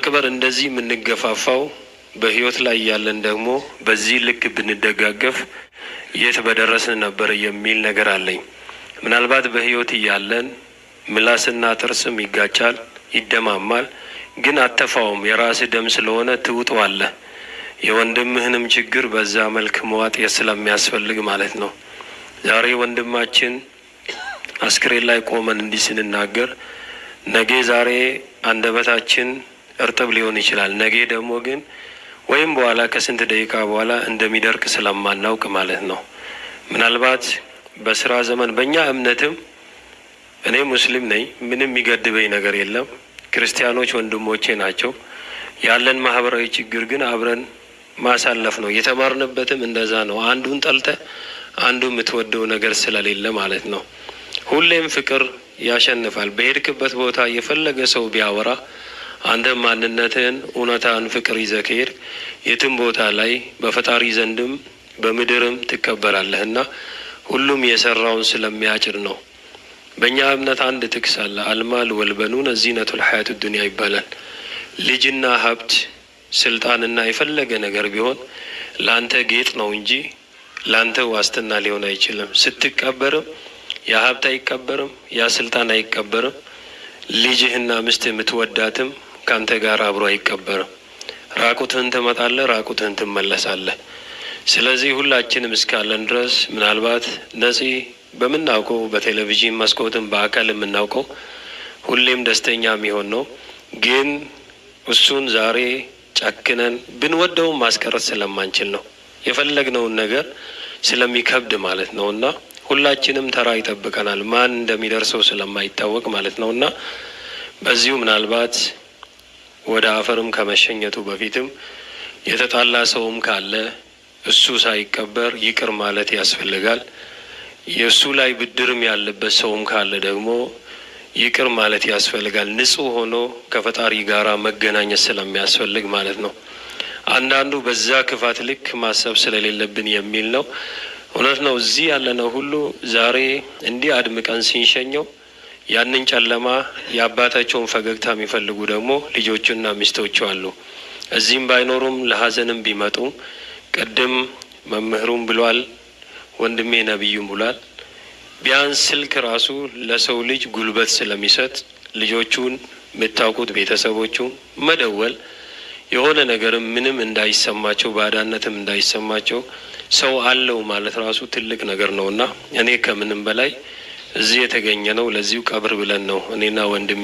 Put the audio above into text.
ለመቅበር እንደዚህ የምንገፋፋው በህይወት ላይ ያለን ደግሞ በዚህ ልክ ብንደጋገፍ የት በደረስን ነበር የሚል ነገር አለኝ። ምናልባት በህይወት ያለን ምላስና ጥርስም ይጋጫል፣ ይደማማል፣ ግን አተፋውም የራስህ ደም ስለሆነ ትውጠዋለህ። የወንድምህንም ችግር በዛ መልክ መዋጥ ስለሚያስፈልግ ማለት ነው። ዛሬ ወንድማችን አስክሬን ላይ ቆመን እንዲህ ስንናገር ነገ ዛሬ አንደበታችን እርጥብ ሊሆን ይችላል። ነገ ደግሞ ግን ወይም በኋላ ከስንት ደቂቃ በኋላ እንደሚደርቅ ስለማናውቅ ማለት ነው። ምናልባት በስራ ዘመን በእኛ እምነትም እኔ ሙስሊም ነኝ፣ ምንም የሚገድበኝ ነገር የለም። ክርስቲያኖች ወንድሞቼ ናቸው። ያለን ማህበራዊ ችግር ግን አብረን ማሳለፍ ነው። የተማርንበትም እንደዛ ነው። አንዱን ጠልተ አንዱ የምትወደው ነገር ስለሌለ ማለት ነው። ሁሌም ፍቅር ያሸንፋል። በሄድክበት ቦታ የፈለገ ሰው ቢያወራ አንተ ማንነትህን እውነታን ፍቅር ይዘህ ከሄድ የትም ቦታ ላይ በፈጣሪ ዘንድም በምድርም ትከበራለህና ሁሉም የሰራውን ስለሚያጭድ ነው። በእኛ እምነት አንድ ጥቅስ አለ። አልማል ወልበኑን ዚነቱል ሐያት ዱንያ ይባላል። ልጅና ሀብት ስልጣንና የፈለገ ነገር ቢሆን ላንተ ጌጥ ነው እንጂ ላንተ ዋስትና ሊሆን አይችልም። ስትቀበርም ያ ሀብት አይቀበርም፣ ያ ስልጣን አይቀበርም። ልጅህና ሚስት የምትወዳትም ካንተ ጋር አብሮ አይቀበርም። ራቁትህን ትመጣለህ፣ ራቁትህን ትመለሳለህ። ስለዚህ ሁላችንም እስካለን ድረስ ምናልባት ነፂ በምናውቀው በቴሌቪዥን መስኮትም በአካል የምናውቀው ሁሌም ደስተኛ የሚሆን ነው። ግን እሱን ዛሬ ጨክነን ብንወደውም ማስቀረት ስለማንችል ነው። የፈለግነውን ነገር ስለሚከብድ ማለት ነው። እና ሁላችንም ተራ ይጠብቀናል፣ ማን እንደሚደርሰው ስለማይታወቅ ማለት ነው። እና በዚሁ ምናልባት ወደ አፈርም ከመሸኘቱ በፊትም የተጣላ ሰውም ካለ እሱ ሳይቀበር ይቅር ማለት ያስፈልጋል። የእሱ ላይ ብድርም ያለበት ሰውም ካለ ደግሞ ይቅር ማለት ያስፈልጋል። ንጹሕ ሆኖ ከፈጣሪ ጋራ መገናኘት ስለሚያስፈልግ ማለት ነው። አንዳንዱ በዛ ክፋት ልክ ማሰብ ስለሌለብን የሚል ነው። እውነት ነው። እዚህ ያለነው ሁሉ ዛሬ እንዲህ አድምቀን ሲንሸኘው ያንን ጨለማ የአባታቸውን ፈገግታ የሚፈልጉ ደግሞ ልጆቹና ሚስቶቹ አሉ። እዚህም ባይኖሩም ለሀዘንም ቢመጡም ቅድም መምህሩም ብሏል፣ ወንድሜ ነቢዩም ብሏል። ቢያንስ ስልክ ራሱ ለሰው ልጅ ጉልበት ስለሚሰጥ ልጆቹን የምታውቁት ቤተሰቦቹ መደወል የሆነ ነገርም ምንም እንዳይሰማቸው ባዳነትም እንዳይሰማቸው ሰው አለው ማለት ራሱ ትልቅ ነገር ነውና እኔ ከምንም በላይ እዚህ የተገኘ ነው ለዚሁ ቀብር ብለን ነው እኔና ወንድሜ